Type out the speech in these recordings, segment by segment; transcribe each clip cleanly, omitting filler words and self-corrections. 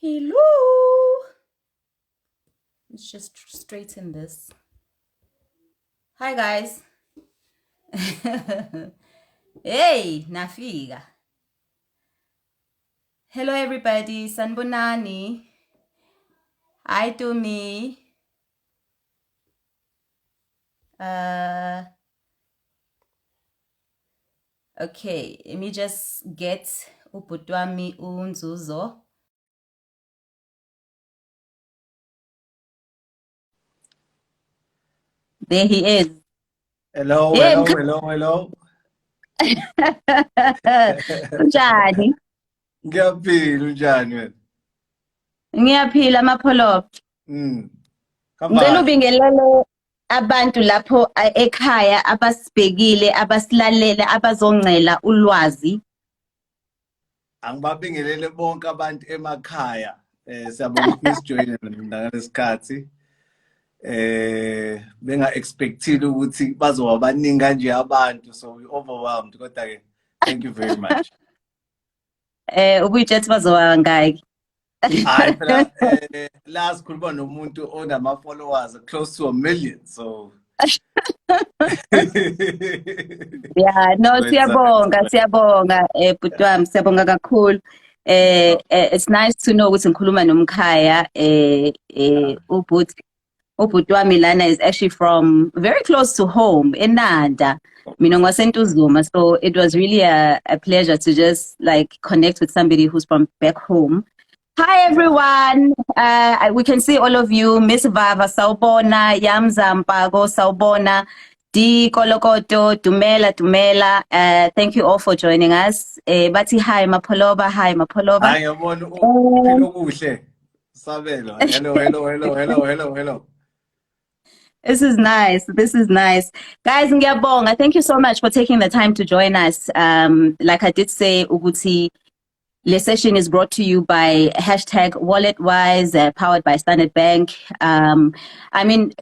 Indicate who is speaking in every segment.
Speaker 1: Hello. Let's just straighten this. Hi guys. Hey, nafika. Hello everybody. Sanbonani. Hi to me. Okay, let me just get ubutwami unzuzo. There he is.
Speaker 2: Hello,
Speaker 1: Hey,
Speaker 2: hello.
Speaker 1: Unjani?
Speaker 2: Ngiyaphila unjani wena?
Speaker 1: Ngiyaphila mapholo. Ngicela
Speaker 2: Kahle.
Speaker 1: ubingelele abantu lapho ekhaya abasibhekile, abasilalele, abazongcela ulwazi.
Speaker 2: Angibabingelele bonke abantu emakhaya. Siyabonga ukuthi nisijoyine ngalesi benga expectile ukuthi bazoba baningi kanje abantu, so we overwhelmed kodwa ke thank you very much.
Speaker 1: Ubuyitshethi bazoba ngaki.
Speaker 2: Hayi phela la sikhuluma nomuntu onama followers close to 1 million, so
Speaker 1: Yeah, no,
Speaker 2: so
Speaker 1: siyabonga bhuti wami, siyabonga kakhulu. It's nice to know ukuthi ngikhuluma nomkhaya ubhuti wami lana is actually from very close to home, eNanda. Mina ngwaseNtuzuma, so it was really a pleasure to just like connect with somebody who's from back home. Hi everyone. We can see all of you. Miss Vava sawubona, Yamzampago sawubona, D Kolokoto, Dumela. Thank you all for joining us. Bathi hi Mapoloba, hi Mapoloba.
Speaker 2: Hayi ngiyabona uphilo kuhle. Sabelo. Hello.
Speaker 1: This is nice. Guys, ngiyabonga. Thank you so much for taking the time to join us. Like I did say, Uguti, the session is brought to you by #WalletWise, powered by Standard Bank. I mean,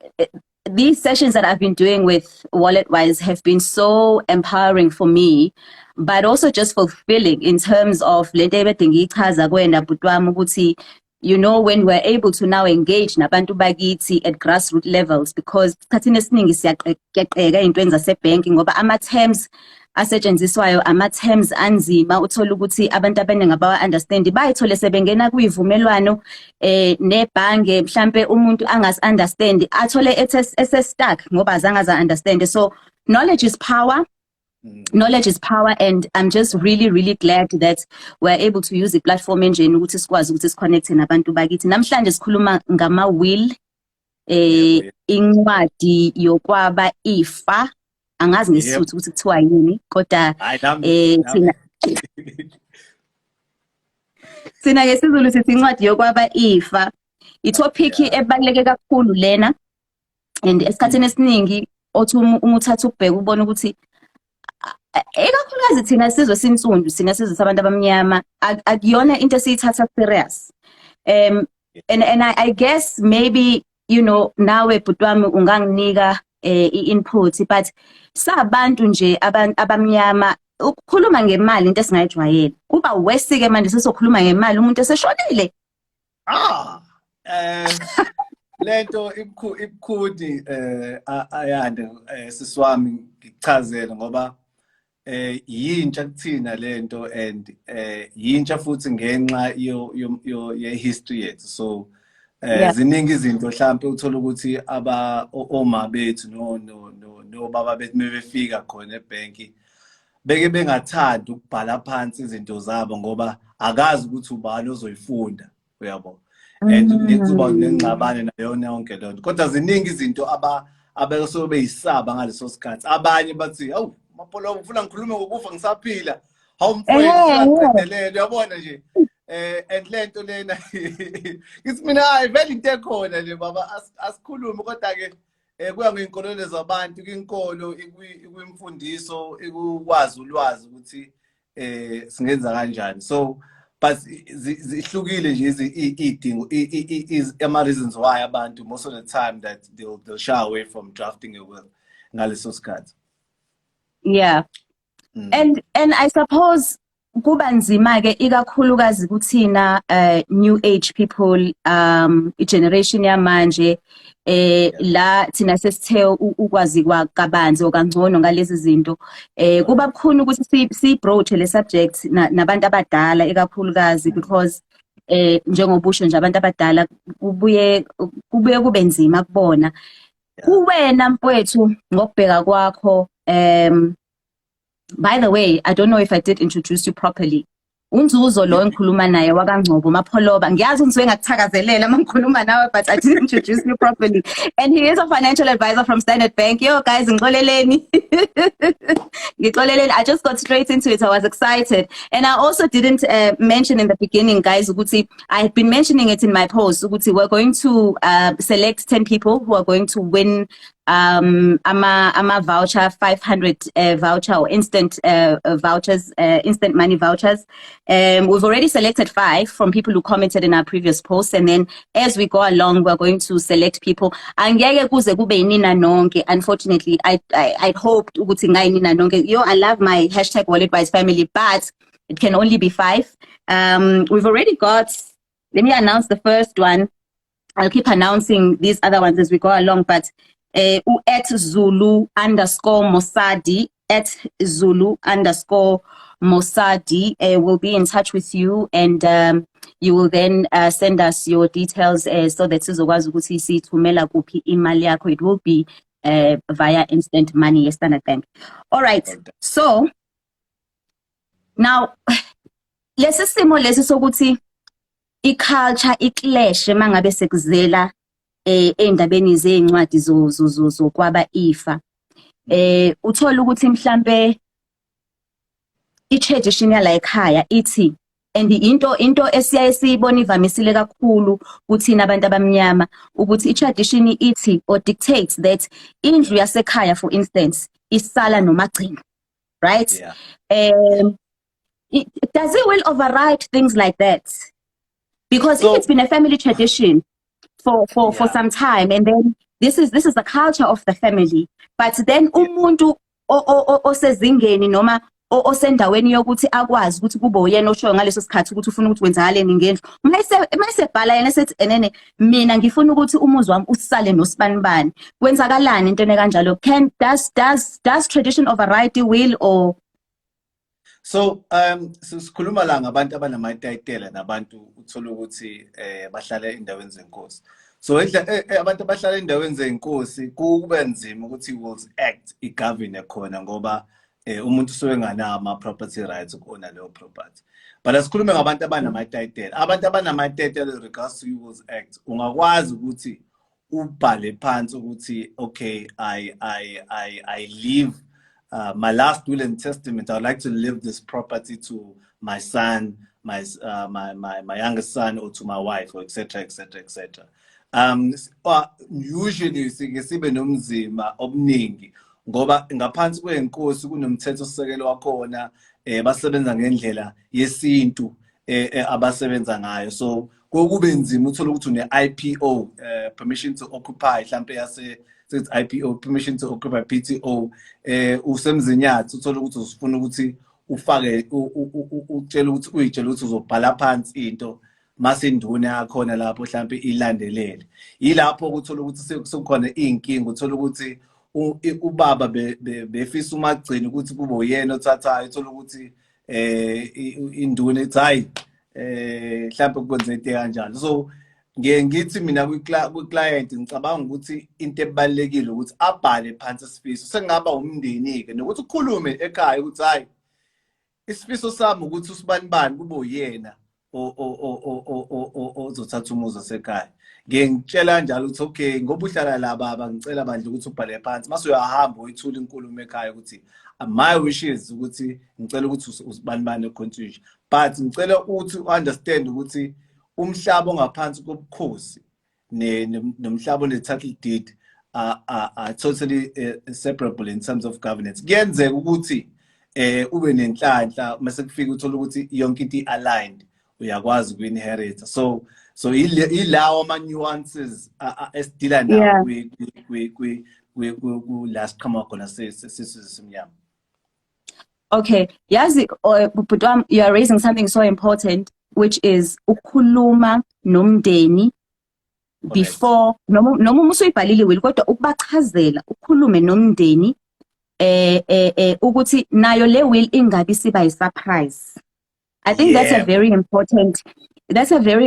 Speaker 1: these sessions that I've been doing with WalletWise have been so empowering for me, but also just fulfilling in terms of you know, when we're able to now engage nabantu bakithi at grassroots levels, because khathini esiningi siyakeqeka ey'ntweni zasebhenki ngoba ama-terms asetshenziswayo ama-terms anzima, uthola ukuthi abantu abaningi abawa-understand, bayithole sebengena kuy'vumelwano nebhange, mhlampe umuntu angasi-understand athole ese-stuck ngoba azange aza-understand. So knowledge is power. Knowledge is power, and I'm just really glad that we're able to use the platform enjeni ukuthi sikwazi ukuthi siconnecte nabantu bakithi. Namhlanje sikhuluma ngama-will, incwadi yokwaba ifa. Angazi ngesizulu ukuthi kuthiwa yini, kodwa thina ngesizulu sithi incwadi yokwaba ifa. Itopic ebaluleke kakhulu lena, and esikhathini esiningi othi uma uthatha ukubheka ubona ukuthi ekakhulukazi thina sizwe sinsundu, thina sizwe sabantu abamnyama, akuyona into esiyithatha serious. And I guess maybe, you know, nawe bhuti wami unganginika i-input, but sabantu nje abamnyama ukukhuluma ngemali into esingayijwayele. Kuba wesike manje sesokhuluma ngemali umuntu eseshonile.
Speaker 2: Lento ibukhudi Ayanda siswami ngichazela ngoba yintsha kuthina lento, and yintsha futhi ngenxa ye history yethu, so ziningi izinto mhlawumbe uthola ukuthi oma bethu no baba bethu mebefika khona ebhenki beke bengathandi ukubhala phansi izinto zabo ngoba akazi ukuthi ubani ozoyifunda, uyabo, and kuzoba nengxabane nayona yonke lento. Kodwa ziningi izinto abeso beyisaba ngaleso sikhathi. Abanye bathi awu Mapolo ufuna ngikhulume ngokufa ngisaphila, hawu mfowethu singaqedelele, uyabona nje. And lento lena ngithi mina hayi vele into ekhona nje baba, asikhulume kodwa ke kuya ngeinkolelo zabantu, kwinkolo, ikwimfundiso, ikwazi ulwazi ukuthi singenza kanjani. So but zihlukile nje idingo ama reasons why abantu most of the time that they'll shy away from drafting a will ngaleso sikhathi.
Speaker 1: Yeah. And I suppose kuba nzima ke ikakhulukazi kuthina new age people igeneration yamanje la thina sesithe ukwazi kwakabanzi okangcono ngalezi zinto kuba bukhona ukuthi si broach le subject nabantu abadala ikakhulukazi because njengobusho nje abantu abadala kubuye kube nzima kubona kuwena mfowethu ngokubheka kwakho by the way, I don't know if I did introduce you properly. Unzuzo lo engikhuluma naye wakangcobo mapholoba ngiyazi ngizwe ngakuthakazelela mangikhuluma nawe but I didn't introduce you properly and he is a financial advisor from Standard Bank. Yo guys ngixoleleni ngixoleleni. I just got straight into it. I was excited and I also didn't mention in the beginning guys ukuthi I had been mentioning it in my post ukuthi we're going to select 10 people who are going to win ama voucher 500 voucher or instant vouchers instant money vouchers. We've already selected 5 from people who commented in our previous posts, and then as we go along we're going to select people. Angeke kuze kube yinina nonke. Unfortunately I'd hoped ukuthi ngayinina nonke. Yo, I love my #WalletWise family, but it can only be 5. We've already got, let me announce the first one. I'll keep announcing these other ones as we go along, but @Zulu_Mosadi @Zulu_Mosadi will be in touch with you, and you will then send us your details so that sizokwazi ukuthi sithumela kuphi imali yakho. It will be via instant money Standard Bank. All right, so now lesi simo lesi sokuthi iculture iclash mangabe sekuzela endabeni zencwadi zokwaba ifa uthola ukuthi mhlambe i-tradition yala ekhaya ithi, and into esiyaye siyibona ivamisile kakhulu kuthina abantu abamnyama ukuthi i-tradition ithi or dictates that indlu yasekhaya for instance isala nomagcino, right? Does it will override things like that? Because if it's been a family tradition for some time, and then this is the culture of the family, but then umuntu osezingeni noma osendaweni yokuthi akwazi ukuthi kube uyena osho ngaleso sikhathi ukuthi ufuna ukuthi wenzakaleni ngendlu, mayesebhala yena sethi enene mina ngifuna ukuthi umuzi wami usale nosibanibani, kwenzakalani into kanjalo? Does tradition override the will or?
Speaker 2: So sikhuluma la ngabantu abanamatayitela nabantu uthola ukuthi bahlala endaweni zenkosi. So abantu abahlala endaweni zenkosi kube nzima ukuthi will act igovern khona ngoba umuntu usuke ngana ama property rights ukona leyo property. But asikhulume ngabantu abanamatayitela. Abantu abanamatayitela regards to will act ungakwazi ukuthi ubhale phansi ukuthi okay I leave my last will and testament, I would like to leave this property to my son, my youngest son, or to my wife, or etc., etc., etc. Usually sibe nomzima omningi ngoba ngaphansi kwenkosi kunomthetho sisekelo wakhona basebenza ngendlela yesintu abasebenza ngayo. So kube nzima uthola ukuthi une IPO, permission to occupy, mhlambe yase IPO, permission to occupy, PTO, usemzinyathi uthola ukuthi usifuna ukuthi ufake utshela ukuthi uyitshela ukuthi uzobhala phansi into mase induna yakhona lapho mhlambe ilandelele. Yilapho ukuthola ukuthi sekukhona inkingi, uthola ukuthi ubaba befisa umagcini ukuthi kube uyena othathayo, uthola ukuthi induna ethi hayi mhlambe kwenze into kanjalo. So ngithi mina kwi-client ngicabanga ukuthi into ebalekile ukuthi abhale phansi isifiso, sengaba umndeni ke nokuthi ukhulume ekhaya ukuthi hayi isifiso sami ukuthi usibanibani kube uyena ozothatha umuzi wasekhaya. Ngiyangitshela kanjalo ukuthi okay ngoba uhlala la baba ngicela bandle ukuthi ubhale phansi mase uyahamba uyithula inkulumo ekhaya ukuthi my wishes ukuthi ngicela ukuthi usibanibani econstitution, but ngicela ukuthi understand ukuthi umhlaba ongaphansi kobukhosi nomhlaba one-title deed are totally separable in terms of governance. Kuyenzeka ukuthi ube nenhlanhla mase kufika uthola ukuthi yonke into aligned uyakwazi uku-inherit. So ilawo ama-nuances esidila nawo ku last qhamuka khona sesizwe simnyama.
Speaker 1: Okay, yazi bhuti wami, you are raising something so important, which is ukukhuluma nomndeni before noma usuyibhalile will kodwa ukubachazela ukhulume nomndeni ukuthi nayo le will ingabi siba surprise. I think that's a very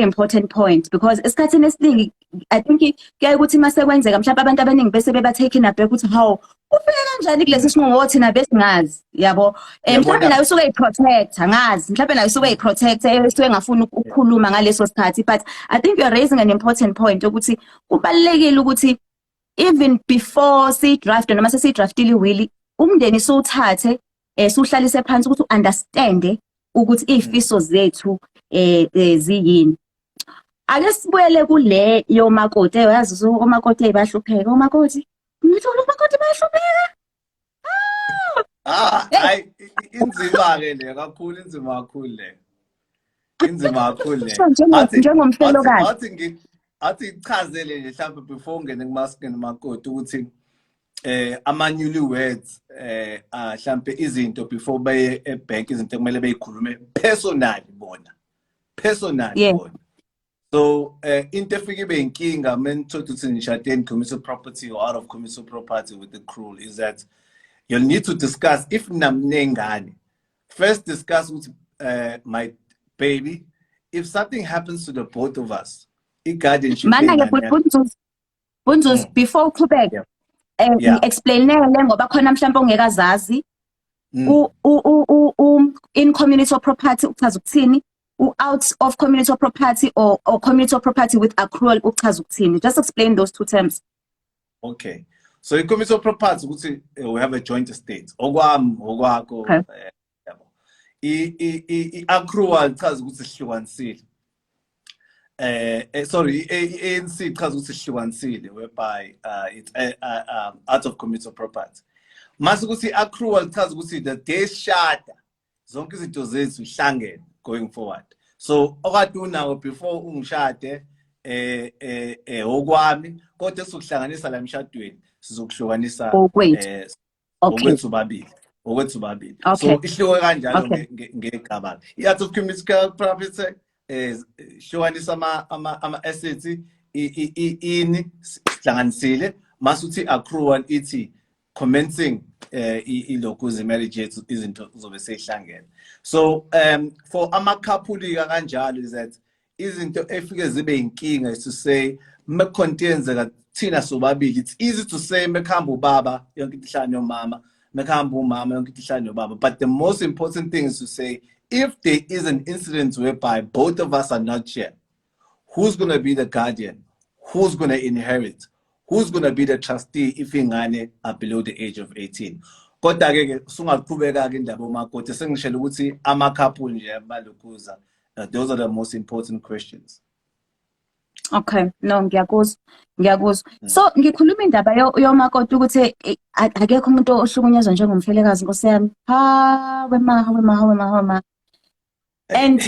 Speaker 1: important point, because esikhathini esiningi I think kuyaye ukuthi mase kwenzeka mhlawumbe abantu abaningi bese beba taken aback ukuthi how ufike kanjani kulesi sinqumo thina besingazi yabo mhlawumbe nayo usuke iprotect angazi mhlawumbe nayo usuke iprotect esuke ngafuni ukukhuluma ngaleso sikhathi. But I think you're raising an important point ukuthi kubalekile ukuthi even before si draft noma se draftile will umndeni sowuthathe suhlalise phansi ukuthi understand ukuthi ifiso zethu ziyini. Ake sibuyele kule yomakoti yazi omakoti ayibahlupheka omakoti ngithi omakoti bayahlupheka
Speaker 2: hayi inzima ke le kakhulu inzima kakhulu le
Speaker 1: njengomfelokazi
Speaker 2: athi ichazele nje mhlawumbe before ungene kumaskini makoti ukuthi ama newlyweds mhlawumbe izinto before baye ebank izinto kumele beyikhulume personally bona. So into efike ibe inkinga mentothu ukuthi nishadeni commercial property or out of commercial property with the crew is that you'll need to discuss if namnengane first discuss with my baby if something happens to the both of us i-guardianship
Speaker 1: bunzuz before uqhubeka explainele ngoba khona mhlawumbe ongekazazi in community property uchaza ukuthini out of community property or community property with accrual uchaza ukuthini. Just explain those two terms.
Speaker 2: Okay, so in community property we have a joint estate okwami okwakho i-accrual chaza ukuthi sihlukanisile sorry ANC chaza ukuthi sihlukanisile whereby it's out of community property mase ukuthi accrual chaza ukuthi the day shada zonke izinto zethu ihlangene going forward. So okade unawo before ungishade okwami kodwa sokuhlanganisa la emshadweni sizokuhlukanisa okwethu babili so ihluke kanjalo ngegaba i-out of community property hlukanisa ama assets ini sihlanganisile masuthi accrual ithi commencing ilokuze marriage yethu izinto zobe seyihlangene. So for amakhapuli kanjalo is that izinto efike zibe inkinga is to say mecontenzeka thina sobabili it's easy to say mekhamba ubaba yonke ihlanje yomama mekhamba umama yonke ihlanje yobaba, but the most important thing is to say if there is an incident whereby both of us are not here, who's going to be the guardian, who's going to inherit, who's going to be the trustee if ingane are below the age of 18. Kodwa ke sungaqhubeka ke indaba omakoti sengishela ukuthi amakhapuli nje balokuza. Those are the most important questions.
Speaker 1: Okay, no ngiyakuzwa. So ngikhuluma indaba yomakoti ukuthi akekho umuntu ohlukunyezwa njengomfelekazi Nkosi yami. Wema. And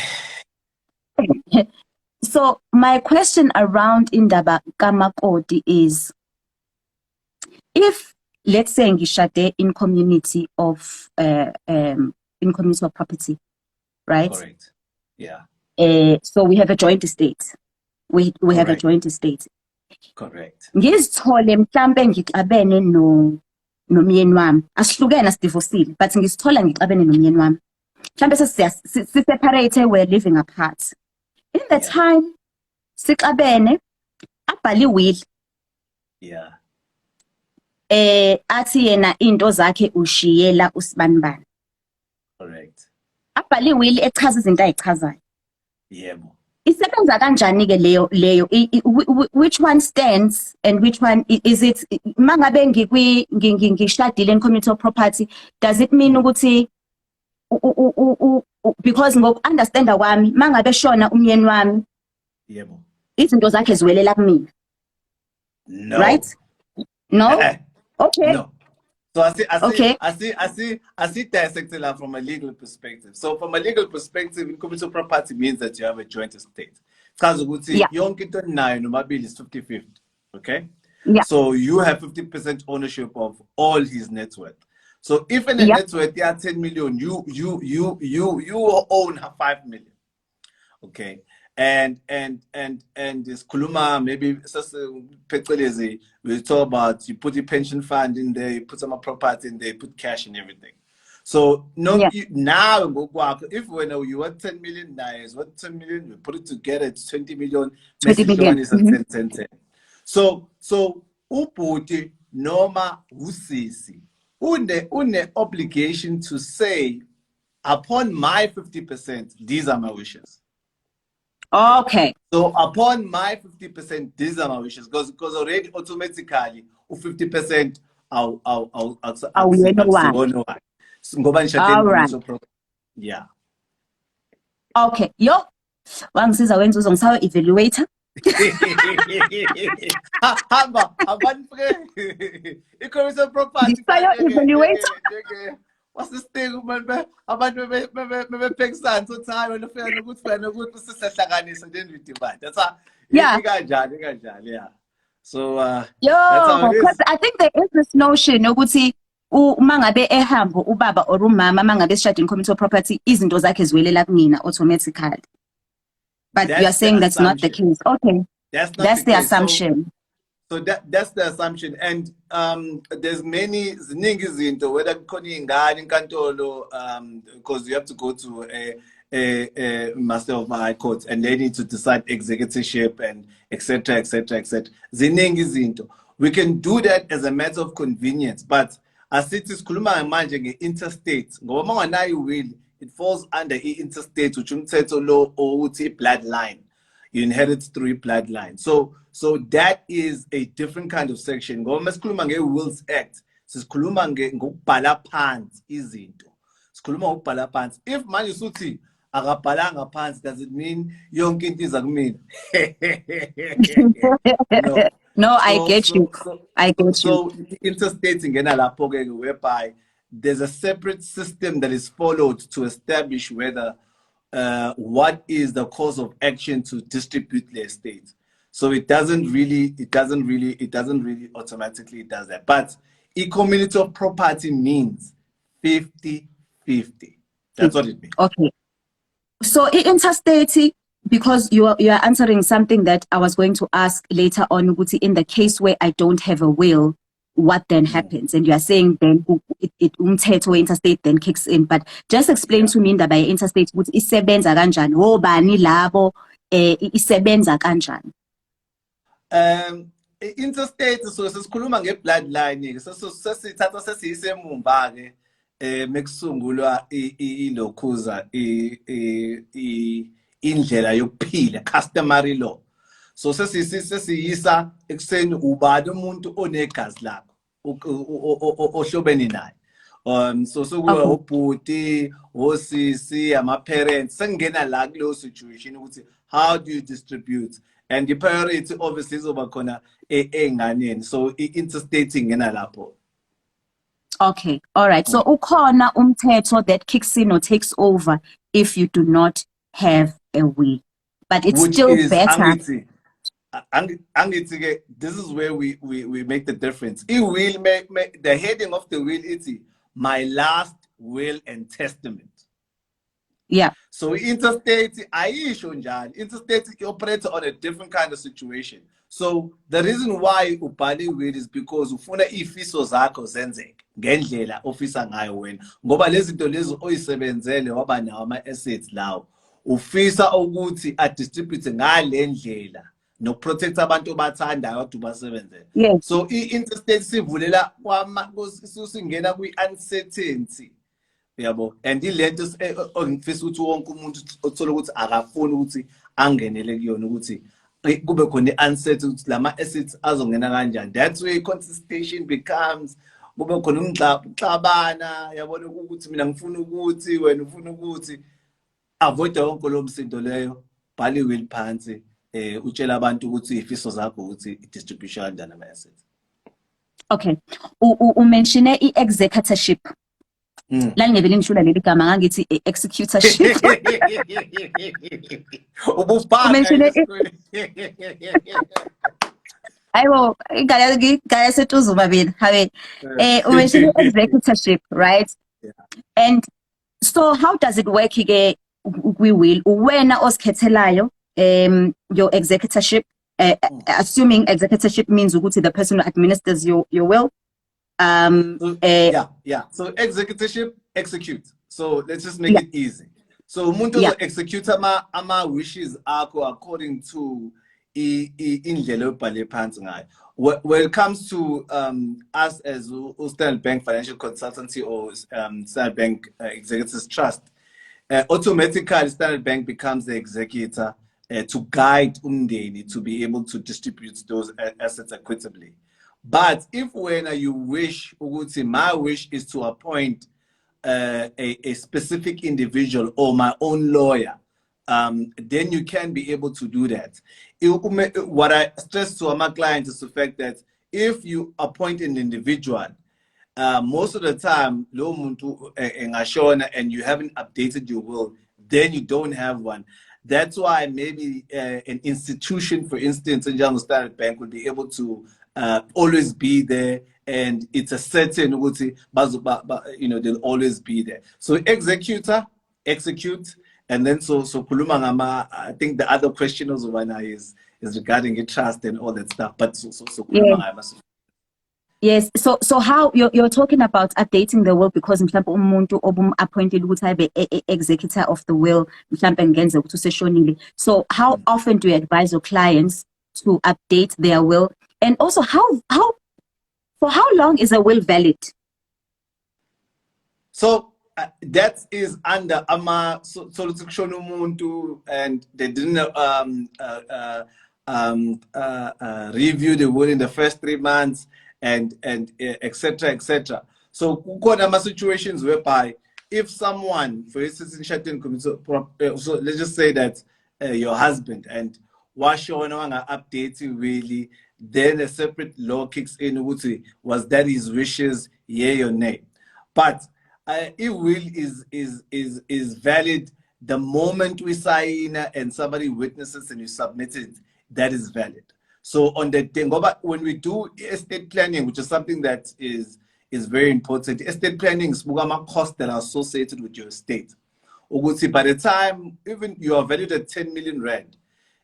Speaker 1: so my question around indaba kamakoti is, if let's say ngishade in community of property, right?
Speaker 2: Correct. Yeah.
Speaker 1: So we have a joint estate. We have a joint estate.
Speaker 2: Correct.
Speaker 1: Ngizithole mhlambe ngixabene nomyeni wami. Asihlukene sidivorceile, but ngizithola ngixabene nomyeni wami. Mhlambe separate, we're living apart. In the time sixabene abhali will.
Speaker 2: Yeah.
Speaker 1: Athi yena into zakhe ushiyela usibanibani.
Speaker 2: Correct.
Speaker 1: Abhali will echaza izinto ayichazayo.
Speaker 2: Yebo.
Speaker 1: Isebenza kanjani ke leyo which one stands and which one is it? Mangabe ngishadile in community of property, does it mean ukuthi because ngoku understand kwami mangabe shona umyeni wami
Speaker 2: yebo
Speaker 1: izinto zakhe ziwelela kumina?
Speaker 2: No.
Speaker 1: Right? No? Okay.
Speaker 2: No. So I see dissect it from a legal perspective. So from a legal perspective, in commercial property means that you have a joint estate. Because yonke into nayo nomabili is 50-50. Okay?
Speaker 1: Yeah.
Speaker 2: So you have 50% ownership of all his net worth. So if in a
Speaker 1: Yep.
Speaker 2: net worth you are 10 million, you own 5 million. Okay. And this Kuluma, maybe we talk about you put the pension fund in there, you put some property in there, you put cash and everything. So no,
Speaker 1: Yeah.
Speaker 2: now if when you want 10 million, nice, what 10 million, we put it together, it's 20 million,
Speaker 1: 20
Speaker 2: message
Speaker 1: million.
Speaker 2: one is at 10, 10, 10. So uputi noma usisi, une obligation to say, upon my 50%, these are my wishes.
Speaker 1: Okay.
Speaker 2: So upon my 50%, these are my wishes. Because already automatically 50%
Speaker 1: Oh, you know why? All right.
Speaker 2: Yeah.
Speaker 1: Okay. Yo. Wangisiza wenza uzongisawa evaluator.
Speaker 2: Hamba, i-commercial property.
Speaker 1: Ngisayo evaluator.
Speaker 2: What's this thing, man? Abantu bebhekisana ukuthi hayi wena ufika nokuthi sisehlanganisa then we divide. That's how
Speaker 1: Yeah.
Speaker 2: ikanjani, yeah. So
Speaker 1: Yo,
Speaker 2: that's how it
Speaker 1: because
Speaker 2: is.
Speaker 1: I think there is this notion ukuthi uma ngabe ehamba ubaba or umama mangabe sishada in community property izinto zakhe ziwelela kumina automatically. But you are saying that's not the case. Okay.
Speaker 2: That's
Speaker 1: the assumption.
Speaker 2: So that's the assumption. And there's many ziningi izinto whether kukhona ingane inkantolo because you have to go to a master of high court and they need to decide executorship and etc. Ziningi izinto. We can do that as a matter of convenience, but as it is sikhuluma manje nge-interstate ngoba manganayo will it falls under interstate which umthetho lo othi bloodline. You inherit through bloodline. So that is a different kind of section. Ngoba sikhuluma nge-Wills Act, sikhuluma ngokubhala phansi izinto. Sikhuluma ngokubhala phansi. If manje suthi akabhalanga phansi, does it mean yonke into iza kumina? No.
Speaker 1: No, I get you. I get you.
Speaker 2: So interstate ingena lapho ke whereby there's a separate system that is followed to establish whether what is the cause of action to distribute the estate. So it doesn't really automatically does that. But e-community of property means 50-50. That's what it means.
Speaker 1: Okay. So interstate, because you are answering something that I was going to ask later on, in the case where I don't have a will, what then happens? And you are saying then umthetho interstate then kicks in. But just explain to me that by interstate ukuthi isebenza kanjani, obani labo isebenza kanjani.
Speaker 2: Interstate so sesikhuluma ngebloodline ke sesithatha sesiyisemumva ke mekusungulwa ilokhuza indlela yokuphila customary law. So sesiyisa ekuseni ubani umuntu onegazi lakho ohlobene naye. So kuba ubhuti, osisi, ama-parents sengena la kuleyo situation ukuthi how do you distribute? And the priority obviously izoba khona enganeni. So interstate ingena lapho.
Speaker 1: Okay, all right. So ukhona umthetho that kicks in or takes over if you do not have a will. But it's
Speaker 2: which
Speaker 1: still
Speaker 2: is,
Speaker 1: better.
Speaker 2: This is where we make the difference. It will make the heading of the will is my last will and testament.
Speaker 1: Yeah.
Speaker 2: So interstate interstate operates on a different kind of situation. So the reason why ubhale will is because ufuna ifiso zakho zenzeke ngendlela ofisa ngayo wena ngoba lezi zinto lezi oyisebenzele waba nawo ama assets lawo ufisa ukuthi a distribute ngale ndlela no protect abantu bathandayo ukuthi basebenzele.
Speaker 1: Yes.
Speaker 2: So interstate sivulela singena kwi uncertainty. Yabo, and ilento ngifisa ukuthi wonke umuntu othola ukuthi akafuni ukuthi angenele kuyona ukuthi kube khona uncertainty ukuthi lama assets azongena kanjani. That's where contestation becomes kube khona umxabana yabona ukuthi mina ngifuna ukuthi wena ufuna ukuthi avoid yonke lo msindo leyo bhali will phansi utshela abantu ukuthi ifiso zakho ukuthi distribution kanjani ama assets.
Speaker 1: Okay. Umentioned i-executorship. La ngivele ngishula leli gama ngangithi executorship. Ayibo, igaya setuzo mabini. Habe,
Speaker 2: Uh,
Speaker 1: umentioned executorship, right?
Speaker 2: yeah.
Speaker 1: And so how does it work again? We will wena oskhetelayo your executorship, assuming executorship means ukuthi the person who administers your will.
Speaker 2: Yeah. So executorship, execute. So let's just make
Speaker 1: Yeah,
Speaker 2: it easy. So umuntu
Speaker 1: yeah,
Speaker 2: execute ama wishes akho according to indlela obhale phansi ngayo. When it comes to us as Standard Bank Financial Consultancy or Standard Bank Executors Trust, automatically Standard Bank becomes the executor to guide umndeni to be able to distribute those assets equitably. But if when you wish, Uguti, my wish is to appoint a specific individual or my own lawyer, then you can be able to do that. What I stress to my clients is the fact that if you appoint an individual, most of the time, and you haven't updated your will, then you don't have one. That's why maybe an institution, for instance, in Young Standard Bank would be able to always be there, and it's a certain, they'll always be there. So executor, execute, and then so kuluma ngama. I think the other question also is regarding a trust and all that stuff. But so
Speaker 1: yeah.
Speaker 2: kuluma ngama.
Speaker 1: Yes. So how you're talking about updating the will because mhlawumbe umuntu obum-appointed ukuthi abe executor of the will mhlawumbe ngenze ukuthi useshonile. So how often do you advise your clients to update their will? And also for how long is a will valid?
Speaker 2: So that is under ama solution umuntu, and they didn't review the will in the first 3 months, and etc. etc. So kukhona situations whereby if someone, for instance, in Shatin so let's just say that your husband and washona updating really, then a separate law kicks in, was that his wishes, yay or nay. But if will is valid the moment we sign and somebody witnesses and you submit it, that is valid. So on the thing, but when we do estate planning, which is something that is very important, estate planning is costs that are associated with your estate. By the time even you are valued at 10 million rand,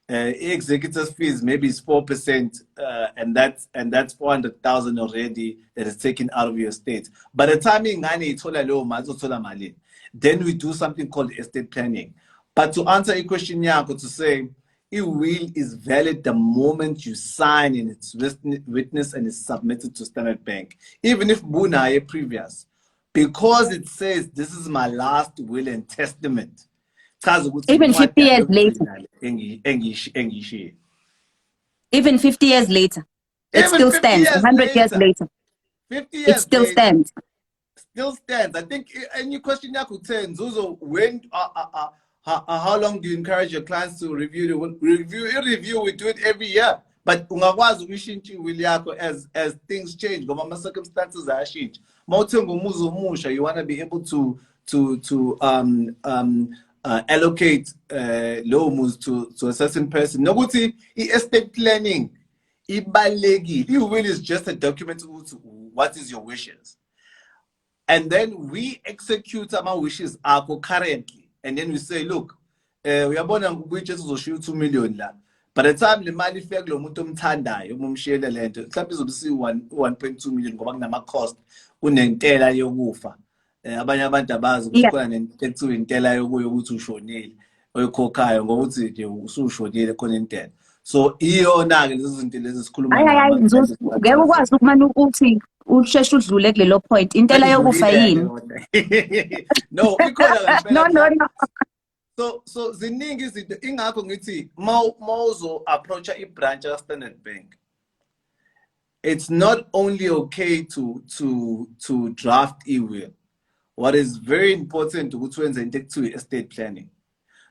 Speaker 2: executors fees maybe is 4%, and that's 400,000 already that is taken out of your estate. By the time then we do something called estate planning. But to answer your question, Yako, to say a will is valid the moment you sign and it's witnessed and it's submitted to Standard Bank, even if Buna previous, because it says this is my last will and testament.
Speaker 1: Even 50 years later. Even 50 years later. It still stands. 100 years later.
Speaker 2: 50 years
Speaker 1: it still
Speaker 2: later,
Speaker 1: stands.
Speaker 2: Still stands. I think any question you could say, Zuzo, when how long do you encourage your clients to review the review? We do it every year. But ungakwazi ukuyishintsha will yakho as things change, ngoba circumstances are change. You want to be able to allocate loans to a certain person. Nokuthi estate planning ibalulekile. Will is just a document to what is your wishes. And then we execute our wishes currently. And then we say, look, we are born and we just will shoot 2 million. By the time the money fair mutum tanda, you mum share the land, club is 1.2 million going to cost unentela yogufa. Abanye abantu abazi ukuthi khona nento intela yokuthi ushonile oyikhokhayo ngokuthi nje usushonile khona intela. So iyona ke lezi zinto lezi sikhuluma ngama.
Speaker 1: Ngeke ukwazi ukumane ukuthi usheshe udlule kulelo point. Intela yokufa yini?
Speaker 2: No, ikhona ngempela.
Speaker 1: No.
Speaker 2: So ziningi izinto ingakho ngithi mawuzo approach ibranch ya Standard Bank. It's not only okay to draft e-will. What is very important ukuthi wenze into ekuthiwa estate planning.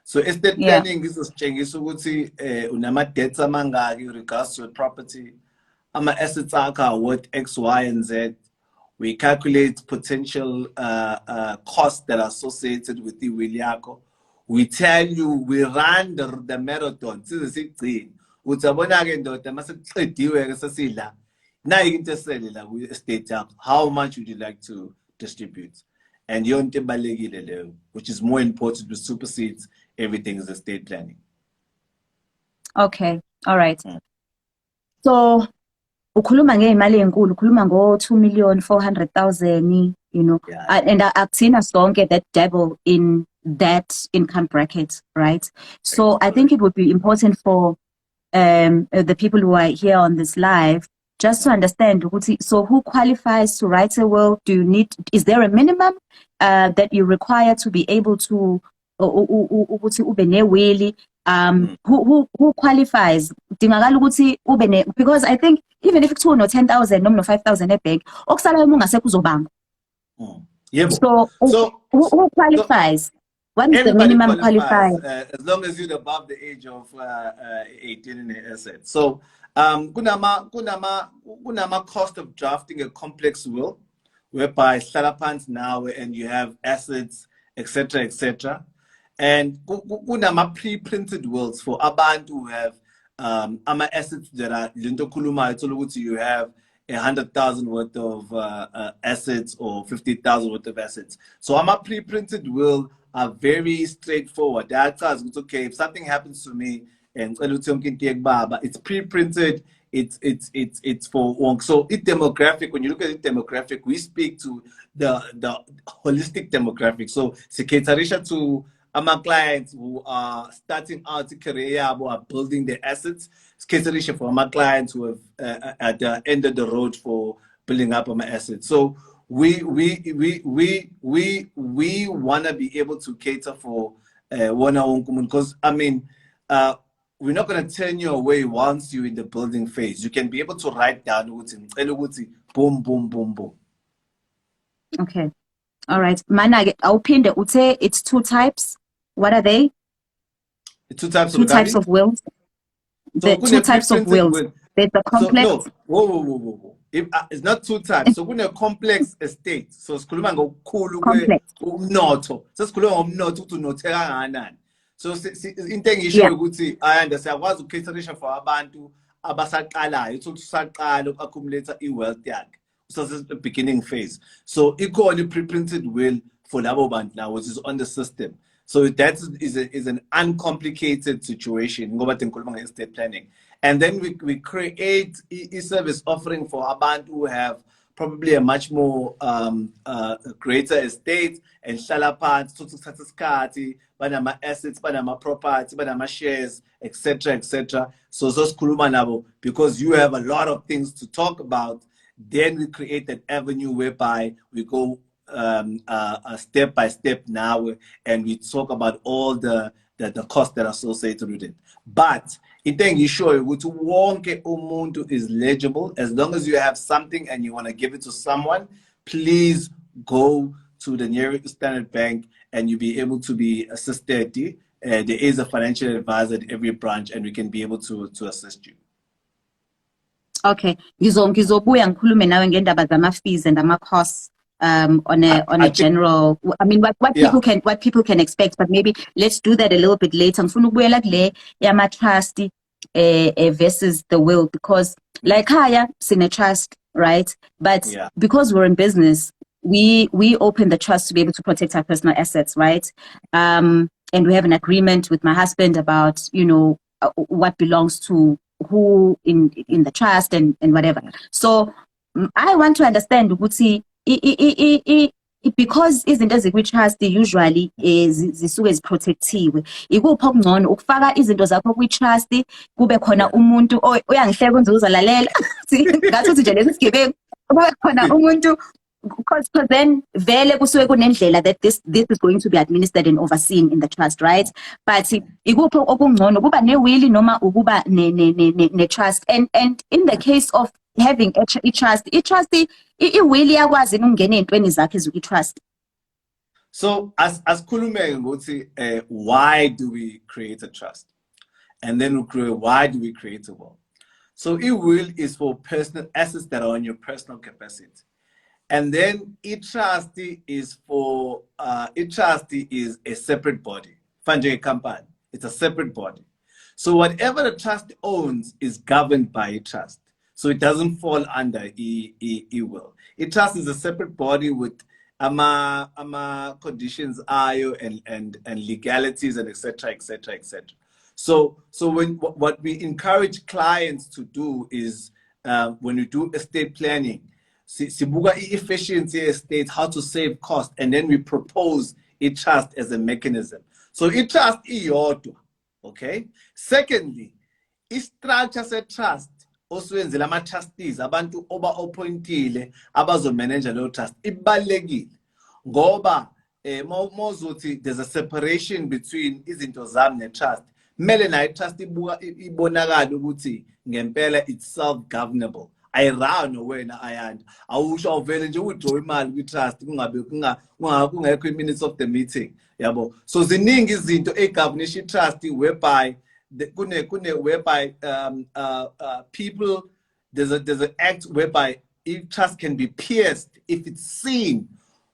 Speaker 2: So estate planning is isitshengisa ukuthi unama debts amangaki regards to your property, ama assets akho worth X, Y, and Z. We calculate potential costs that are associated with the will yakho. We tell you, we run the marathon. uthi abona-ke ndoda masekuqediwe-ke sesidla nayi into esele la ku-estate yakho, how much would you like to distribute? And yonke ebalekile leyo, which is more important, to supersedes everything is estate planning.
Speaker 1: Okay, all right. So ukhuluma ngeimali enkulu, ukhuluma ngo 2,400,000, you know, and I've seen us sonke that dabble in that income bracket, right? So I think it would be important for the people who are here on this live just to understand, so who qualifies to write a will? Is there a minimum that you require to be able to who qualifies? Because I think even if it's 10,000 noma 5,000 ebank, okusalayo ungasekho uzobanga. So who qualifies? What is the minimum qualifier?
Speaker 2: As long as you're above the age of 18 in the asset. So kunama cost of drafting a complex will, whereby startups now and you have assets, etc. And kunama pre-printed wills for abantu who have assets that are linto kuluma ukuthi you have 100,000 worth of assets or 50,000 worth of assets. So ama pre-printed will are very straightforward. That says, okay, if something happens to me and it's pre-printed, it's for one. So it demographic, when you look at the demographic, we speak to the holistic demographic. So seketarisha to our clients who are starting out a career, who are building their assets. Seketarisha for our clients who have at the end of the road for building up our assets. So we want to be able to cater for one-on-one, because I mean we're not going to turn you away once you're in the building phase. You can be able to write down boom boom boom boom.
Speaker 1: Okay, all right. Mana awuphinde uthe it's two types. What are they?
Speaker 2: Two types
Speaker 1: of wills. The two types of wills. There's the complex.
Speaker 2: So, no, whoa. It's not two types. So when a complex estate, so sikhuluma ngokukhulu umnotho. So sikhuluma ngomnotho ukuthi unotheka kangakanani. So into engisho ukuthi Ayanda siyakwazi ukukhetharisha for abantu abasaqalayo ukuthi usaqala uku-accumulate i-wealth yakhe. So this is the beginning phase. So equally pre-printed will for labo bantu now, which is on the system. So that is an uncomplicated situation ngoba sikhuluma nge-estate planning. And then we create a service offering for abantu who have probably a much more greater estate and hlala phansi futhi kuthatha isikhathi, banama assets, banama property, banama shares, etc. So zosikhuluma nabo because you have a lot of things to talk about. Then we create that avenue whereby we go step by step now, and we talk about all the costs that are associated with it. But I think you sure ukuthi wonke umuntu is legible. As long as you have something and you want to give it to someone, please go to the nearest standard bank and you'll be able to be assisted. There is a financial advisor at every branch and we can be able to assist you.
Speaker 1: Okay, ngizobuya ngikhulume nawe ngendaba zama fees and ama costs on a general, I mean what people can expect, but maybe let's do that a little bit later. Ngifuna ukubuyela kule yama trust versus the will, because like haya sine trust, right? But because we're in business, we open the trust to be able to protect our personal assets, right? And we have an agreement with my husband about, you know, what belongs to who in the trust and whatever. So I want to understand ukuthi because izinto ezikwi-trust usually zisuke ziprotectiwe, ikuphi okungcono ukufaka izinto zakho kwi-trust kube khona umuntu uyangihleka unze uzolalela ngathi uthi nje lesi sigebengu kube khona umuntu, because then vele kusuke kunendlela that this is going to be administered and overseen in the trust, right? But ikuphi okungcono kuba ne-will noma ukuba ne-trust? And in the case of having i-trust, i-will iyakwazi ukungena ey'ntweni zakhe ezikwi-trust.
Speaker 2: So as khulumeke ngokuthi why do we create a trust? And then why do we create a will? So i-will is for personal assets that are on your personal capacity. And then i-trust is for i-trust is a separate body. Fanje company, it's a separate body. So whatever the trust owns is governed by a trust. So it doesn't fall under will. A trust is a separate body with conditions ayo and legalities and etc etc etc. So what we encourage clients to do is when we do estate planning, sibuka efficiency estate, how to save cost, and then we propose a trust as a mechanism. So a trust iyodwa, okay? Secondly, i-structure se-trust oswenzela ama-trustees, abantu oba-appointile abazomanage leyo trust, ibalulekile ngoba mawuzothi there's a separation between izinto zami ne-trust, kumele nayo i-trust ibonakala ukuthi ngempela it's self-governable. Ayirani wena Ayanda, awusho uvele nje withdraw imali kwi-trust kungekho i-minutes of the meeting, yabo. So ziningi izinto egovernisha i-trust whereby whereby people, there's an act whereby if trust can be pierced if it's seen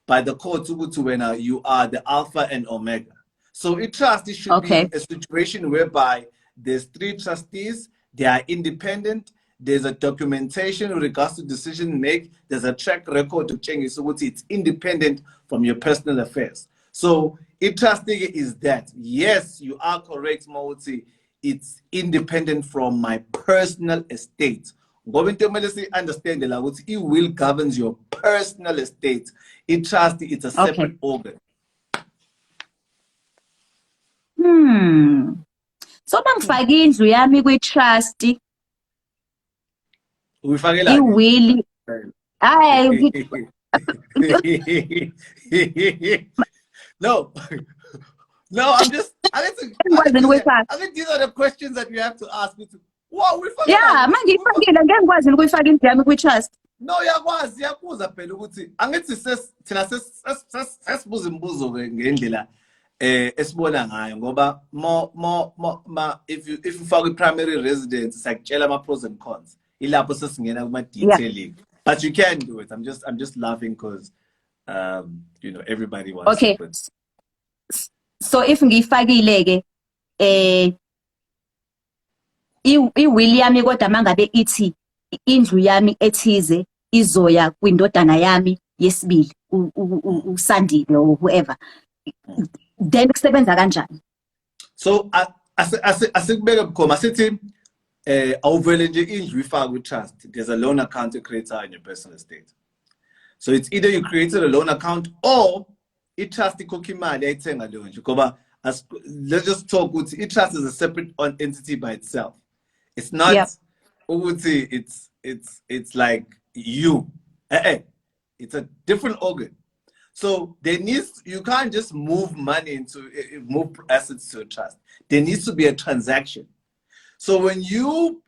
Speaker 2: by the court when you are the alpha and omega. So a trust, it should be a situation whereby there's 3 trustees, they are independent, there's a documentation with regards to decision make, there's a track record to change, so it's independent from your personal affairs. So a trust is that, yes, you are correct, Mawuti, it's independent from my personal estate. Understand that it will governs your personal estate. A trust, it's a separate organ.
Speaker 1: So mangifake indlu yami kwi-trust, iwili.
Speaker 2: No, I think these are the questions that you have to ask me to. Wow,
Speaker 1: yeah, mangifakile ngeke ngikwazi ukuyifaka indlu yami kwi-trust.
Speaker 2: No, yakuza phela ukuthi angithi thina sesibuza imibuzo ngendlela esibona ngayo ngoba if you fake i-primary residence sakutshela ama-pros and cons, ilapho sesingena kuma-detailing. But you can do it. I'm just laughing because you know, everybody wants to put.
Speaker 1: So if ngiyifakile ke iwill yami kodwa mangabe ithi indlu yami ethize izoya kwindodana yami yesibili uSandile or whoever, then kusebenza kanjani?
Speaker 2: So asikubeka bukhoma sithi awuvele nje indlu ifaka kwi-trust, there's a loan account you create in your personal estate. So it's either you created a loan account or i-trust ikhokha imali ayithenga leyo nje ngoba let's just talk with i-trust is a separate entity by itself. It's not it's like you. It's a different organ. So you can't just move money into move assets to a trust. There needs to be a transaction. So when you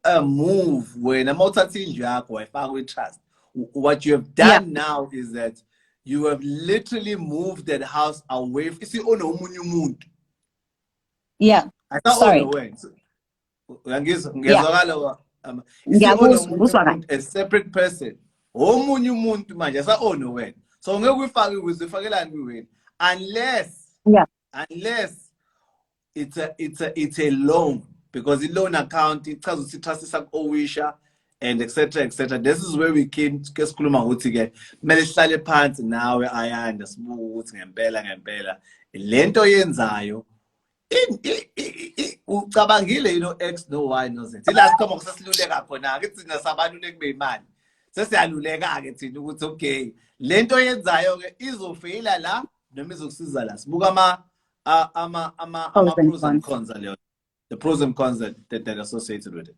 Speaker 2: move, when a with trust, what you have done now is that you have literally moved that house away. You see,
Speaker 1: yeah. Sorry.
Speaker 2: A separate person. So unless it's a loan, because the loan account it tells us trust is owisha and etc etc. This is where we came to keskhuluma ukuthi ke kumele sihlale phansi nawe Ayanda sibuka ukuthi ngempela lento yenzayo ucabangile X no Y no Z. Ila sikhoma kusesiluleka khona ke thina sabaluleke beimali. Sesiyaluleka ke thina ukuthi okay lento yenzayo ke izofeyila la noma izokusiza la. Sibuka ama pros and cons leyo. The pros and cons that are associated with it.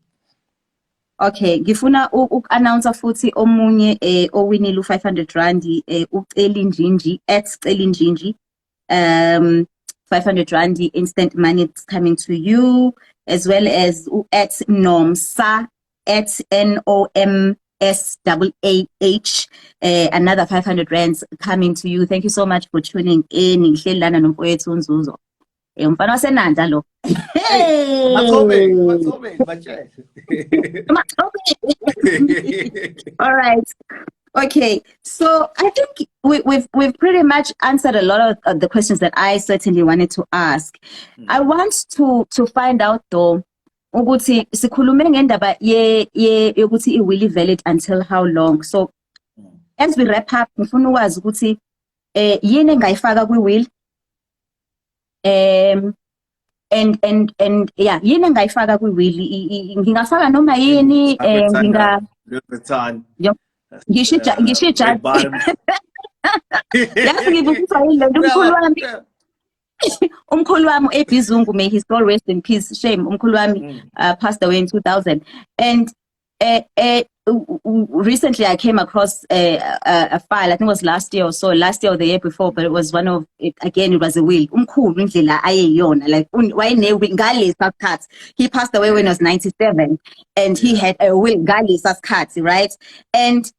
Speaker 1: Okay, ngifuna uku-announce futhi omunye owinile u500 rand uCelinjinji @Celinjinji 500 rand instant money it's coming to you, as well as @Nomsa @NOMSAAH another 500 rands coming to you. Thank you so much for tuning in. Ngihlelana nomfowethu uNzuzo. Umfana waseNanda lo. Hey! Mathobe. All right. Okay, so I think we've pretty much answered a lot of the questions that I certainly wanted to ask. I want to find out though ukuthi sikhulume ngendaba yokuthi will it valid until how long. So as we wrap up, ngifuna ukwazi ukuthi yini engayifaka kwi-will and yeah, yini engayifaka kwi-will, ngingafaka noma yini ngisho ijaji yazi ngibukisa yile umkhulu wami umkhulu wami eBizungu, may his soul rest in peace, shame umkhulu wami passed away in 2000, and recently I came across a file, I think it was last year or the year before, but it was one of it, again it was a will umkhulu indlela ayeyona, like ngalesa sikhathi he passed away when he was 97 and he had a will ngalesa sikhathi, right? And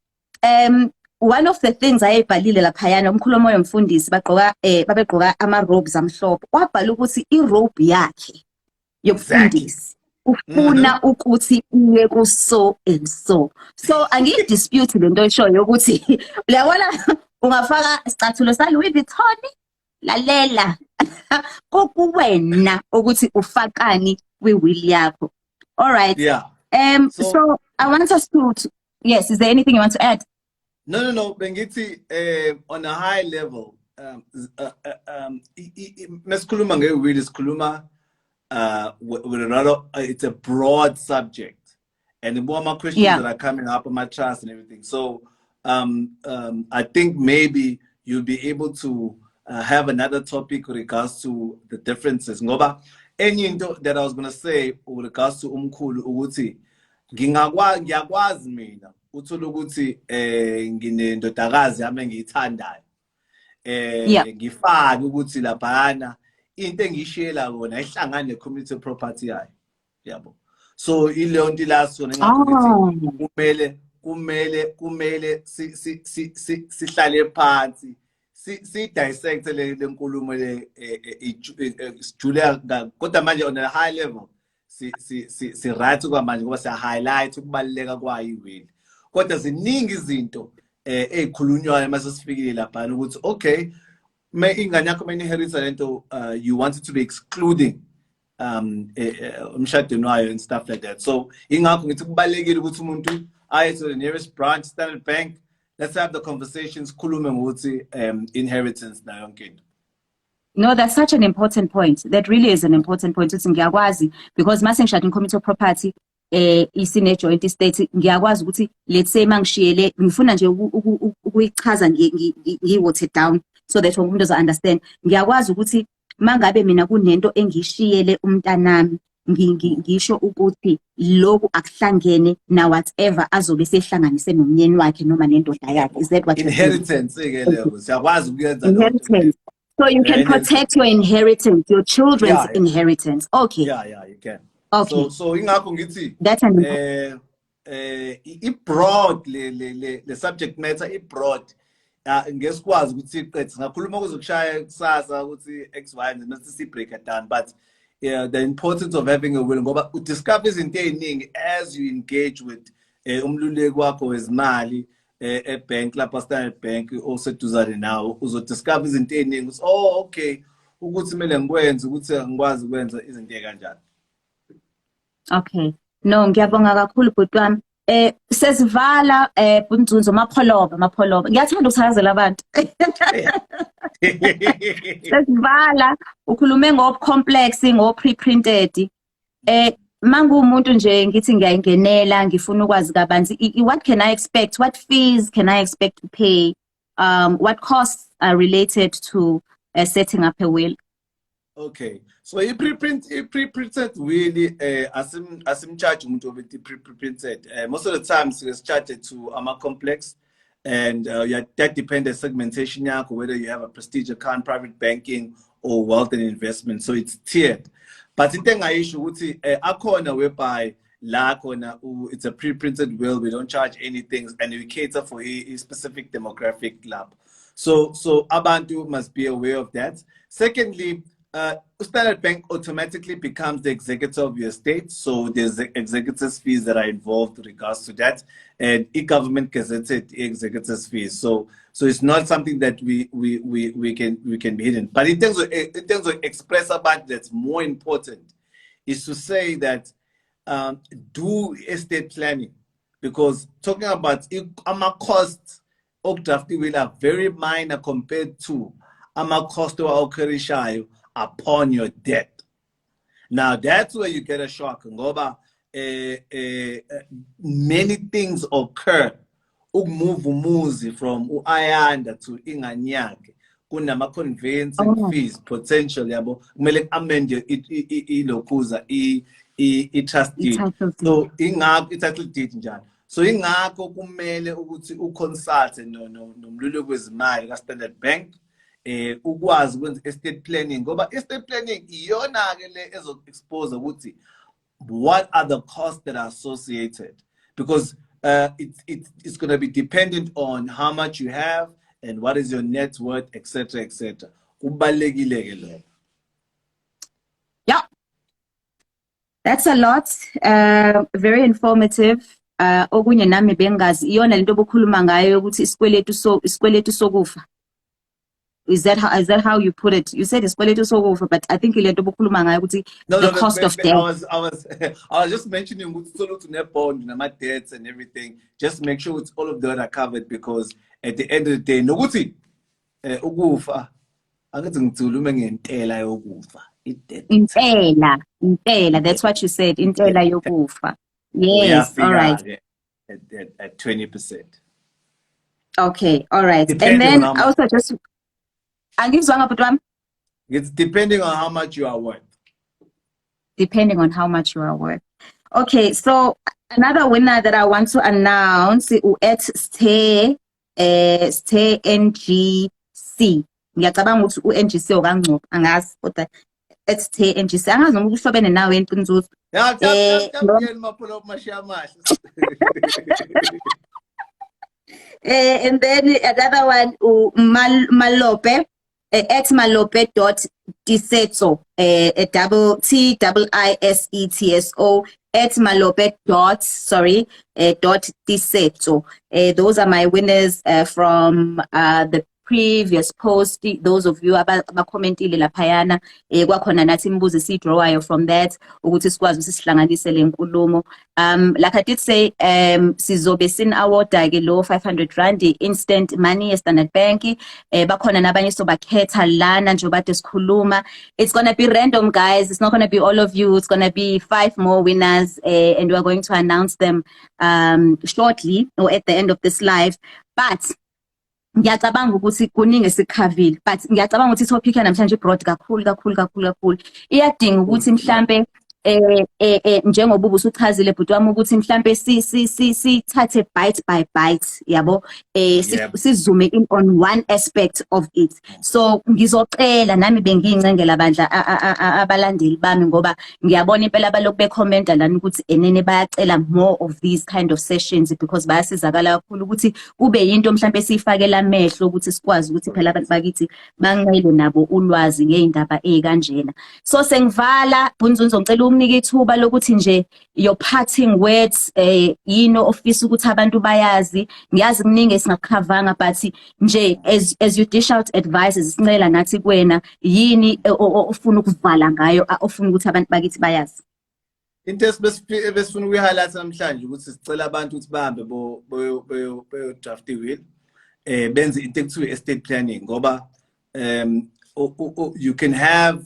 Speaker 1: one of the things ayebhalile laphayana umkhulu omoya umfundisi babegqoka ama-robes amhlophe, wabhala ukuthi i-robe yakhe yokufundisa ufuna ukuthi iye ku so and so. So angidispute lento eshoyo ukuthi uyabona ungafaka isicathulo sa Louis Vuitton, lalela kokuwena ukuthi ufakani kwi-will yakho. All right.
Speaker 2: Yeah.
Speaker 1: So I want us to yes, is there anything you want to add?
Speaker 2: No. Bengithi on a high level, mesikhuluma nge-will sikhuluma with another, it's a broad subject, and more my questions that are coming up on my trust and everything. So I think maybe you'll be able to have another topic with regards to the differences. Ngoba into that I was gonna say with regards to umkhulu ukuthi ngiyakwazi mina uthola ukuthi nginendodakazi yami engiyithandayo ngifake ukuthi laphana into engishiyela kona ihlangane ne-community property yayo, yabo. So ileyo nto ilaso ngakho ukuthi kumele sihlale phansi si dissect le nkulumo le sijule, kodwa manje on a high level si right kwamanje ngoba siya highlight ukubaleka kwayo i-will, kodwa ziningi izinto ezikhulunywayo mase sifikile lapha ukuthi okay ingane yakho inheritance lento you wanted to be excluding umshadweni wayo and stuff like that. So ingakho ngithi kubalekile ukuthi umuntu aye to the nearest branch, Standard Bank, let's have the conversations, khulume ngokuthi inheritance nayo yonke into.
Speaker 1: No, that's such an important point. That really is an important point. Uthi ngiyakwazi because mase ngishada in-community property isine joint estate, ngiyakwazi ukuthi let's say mangishiyele ngifuna nje ukuyichaza ngiwater down so that umuntu uzo understand. Ngiyakwazi ukuthi mangabe mina kunento engishiyele umntanami ngisho ukuthi lokhu akuhlangene na whatever azobe sehlanganise nomnyeni wakhe noma nendoda yakhe. Is that what
Speaker 2: inheritance ke leyo siyakwazi ukuyenza
Speaker 1: inheritance? So you can protect your inheritance, your children's inheritance. Okay.
Speaker 2: Yeah, you can.
Speaker 1: Okay.
Speaker 2: So ingakho ngithi
Speaker 1: that's an
Speaker 2: broad le subject matter broad. Ngesikwazi ukuthi iqedwe ngakhuluma kuzokushaya kusasa ukuthi XY and not to break it down, but the importance of having a will ngoba u discover izinto eziningi as you engage with umluleki wakho wezimali ebank lapha Standard Bank also duzane nawo uzo discover izinto eziningi ukuthi okay ukuthi kumele ngikwenze ukuthi ngikwazi ukwenza izinto ezikanjani.
Speaker 1: Okay, no ngiyabonga kakhulu bhuti wami. Sesivala Bunzunzo mapholoba ngiyathanda ukuthakazela abantu. Sesivala ukhulume ngo-complex ngo-pre-printed. Mangumuntu nje ngithi ngiyayingenela ngifuna ukwazi kabanzi what can I expect, what fees can I expect to pay, what costs are related to setting up a will.
Speaker 2: Okay, so pre-printed really asim-charge umuntu obethi pre-printed. Most of the times it's charged to complex, and that depends on segmentation yakho, whether you have a prestige account, private banking, or wealth and investment. So it's tiered. But into engayisho ukuthi akhona whereby la khona it's a pre-printed will, we don't charge anything, and we cater for a specific demographic club. So abantu must be aware of that. Secondly, Standard Bank automatically becomes the executor of your estate, so there's executors fees that are involved with regards to that, and e-government gazetted executors fees. So it's not something that we can be hidden. But in terms of express about that's more important is to say that do estate planning, because talking about costs of drafting will are very minor compared to cost of upon your debt. Now that's where you get a shock. Ngoba many things occur. Move umuzi from Ayanda to Inganyake. Kunama conveyancing fees potential yabo. Kumele amend ilokuza i-trust deed. So ingakho i-title deed njalo. So ingakho kumele ukuthi uconsulte nomlulu kwezimali ka-Standard Bank ukwazi ukwenza estate planning, ngoba estate planning iyona ke le ezo-expose ukuthi what are the costs that are associated, because it's going to be dependent on how much you have and what is your net worth, etc. etc. Kubalulekile ke lo.
Speaker 1: Yeah, that's a lot. Very informative. Okunye nami bengazi iyona lento obukhuluma ngayo ukuthi isikweletu sokufa. Is that how you put it? You said isikweletu sokufa, but I think lento obukhuluma ngayo ukuthi the cost of debt.
Speaker 2: I was just mentioning ukuthi solo to net bond nama debts and everything. Just make sure it's all of that are covered, because at the end of the day nokuthi ukufa angithi ngithulume ngentela yokufa.
Speaker 1: Intela, that's what you said, intela yokufa. Yes, all right.
Speaker 2: At 20%.
Speaker 1: Okay, all right.
Speaker 2: Depending
Speaker 1: and then
Speaker 2: on
Speaker 1: also just
Speaker 2: it's depending on how much you are worth.
Speaker 1: Depending on how much you are worth. Okay, so another winner that I want to announce is Stay NGC. Ngiyacabanga ukuthi u-NGC okancopho angazi kodwa Stay NGC angazi noma ukuhlobene nawe entunzuzo. And then another one Malope at malope.tisetso double TIISETSO at malope.tisetso. Those are my winners from the previous post. Those of you abacommentile laphayana kwakhona nathi imibuzo sidrawayo from that ukuthi sikwazi sihlanganise lenkulumo. Like I did say, sizobe sin award ke lo 500 rand instant money eStandard Bank. Bakhona nabanye sobakhetha lana nje obade sikhuluma. It's going to be random, guys. It's not going to be all of you. It's going to be 5 more winners, and we're going to announce them shortly or at the end of this live. But ngiyacabanga ukuthi kuningi esikhavile, but ngiyacabanga ukuthi topic namhlanje broad kakhulu iyadinga ukuthi mhlambe njengoba ubusuchazile bhuti wami ukuthi mhlambe sithathe bite by bite yabo sizume in on one aspect of it. So ngizocela nami bengiyincengela bandla abalandeli bami ngoba ngiyabona impela balokhu becommenta lana ukuthi enene bayacela more of these kind of sessions, because bayasizakala kakhulu ukuthi kube yinto mhlambe siyifakela amehlo ukuthi sikwazi ukuthi phela abantu bakithi banqele nabo ulwazi ngeindaba ezikanjena. So sengivala Bunzunzo ngicela ukunike ithuba lokuthi nje your parting words yini ofisa ukuthi abantu bayazi. Ngiyazi kuningi esingakukhavanga, but nje as you dish out advices sincela nathi kuwena yini ofuna ukuvala ngayo ofuna ukuthi abantu bakithi bayazi.
Speaker 2: Into ebesifuna ukuyihighlight namhlanje ukuthi sicela abantu ukuthi bahambe boyo draft will benze into ekuthiwa estate planning, ngoba you can have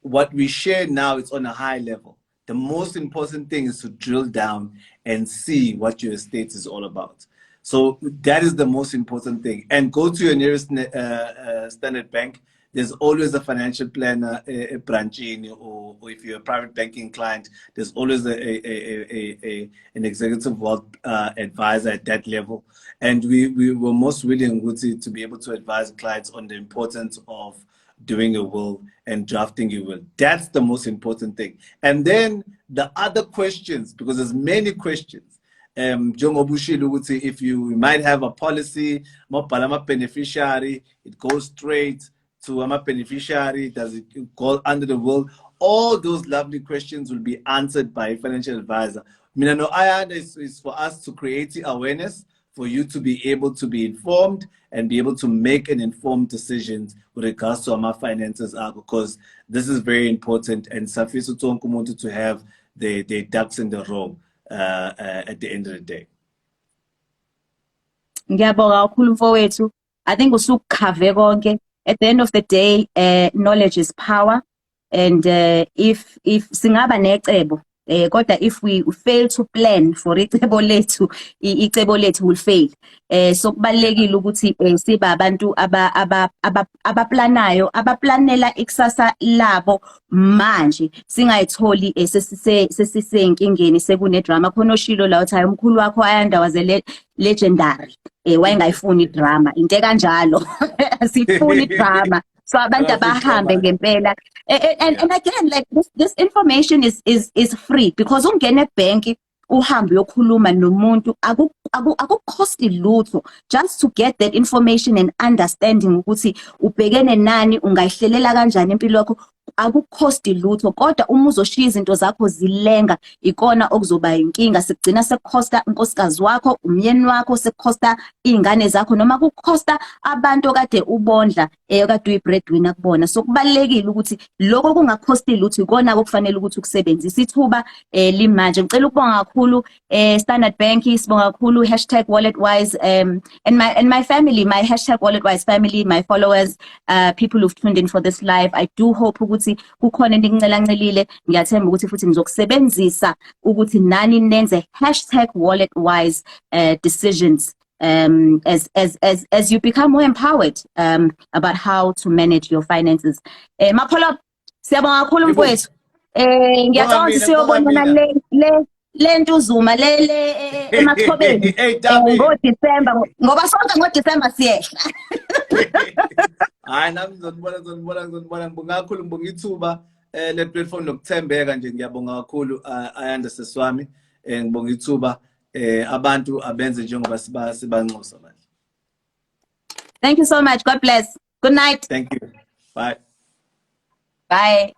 Speaker 2: what we share now. It's on a high level. The most important thing is to drill down and see what your estate is all about. So that is the most important thing. And go to your nearest Standard Bank. There's always a financial planner branching, or if you're a private banking client, there's always an executive wealth advisor at that level. And we were most willing to be able to advise clients on the importance of doing a will and drafting a will. That's the most important thing. And then the other questions, because there's many questions. If you might have a policy, beneficiary, it goes straight to a beneficiary? Does it go under the will? All those lovely questions will be answered by a financial advisor. I mean, I know Ayanda is for us to create the awareness for you to be able to be informed and be able to make an informed decisions with regards to our finances, because this is very important, and suffice to have the ducks in the row at the end of the day.
Speaker 1: Ngiyabonga kakhulu mfowethu. I think usukhave konke. At the end of the day, knowledge is power, and if singaba necebo, kodwa if we fail to plan for icebo lethu will fail. So kubalekile ukuthi siba abantu abaplanayo, abaplanela ikusasa labo manje, singayitholi sesisenkingeni sekune drama. Khona oshilo la uthi umkhulu wakho Ayanda was a legendary. Wayengayifuni drama into kanjalo. Sifuni drama. So abantu abahambe ngempela. And again, like this information is free, because ungena ebank uhambe uyokhuluma nomuntu akucosti lutho, just to get that information and understanding ukuthi ubhekene nani, ungayihlelela kanjani impilo yakho, akucosti lutho. Kodwa uma uzoshiya izinto zakho zilenga, ikona okuzoba inkinga. Sikugcina sekukhosta unkosikazi wakho, umyeni wakho, sekukhosta izingane zakho, noma kukhosta abantu kade ubondla kade uyibreadwinner kubona. So kubalekile ukuthi lokho kungakhosti lutho, ikona okufanele ukuthi ukusebenzisa ithuba limanje. Ngicela ukubonga kakhulu Standard Bank, sibonga kakhulu #WalletWise, and my family, my #WalletWise family, my followers, people who've tuned in for this live. I do hope ukuthi kukhona engincelancelile. Ngiyathemba ukuthi futhi nizokusebenzisa ukuthi nani nenze #WalletWise decisions as you become more empowered about how to manage your finances. Mapholo, siyabonga kakhulu mfowethu. Ngiyacela ukuthi siyobonana lento uzuma emathobeni ngoDisemba, ngoba sonke ngoDisemba siyehla.
Speaker 2: Hayi nami ngizonibona ngibonga kakhulu, ngibonga ithuba le platform lokuthembeka nje. Ngiyabonga kakhulu Ayanda seswami, ngibonga ithuba abantu abenze njengoba sibanxusa manje.
Speaker 1: Thank you so much. God bless. Good night.
Speaker 2: Thank you. Bye.
Speaker 1: Bye.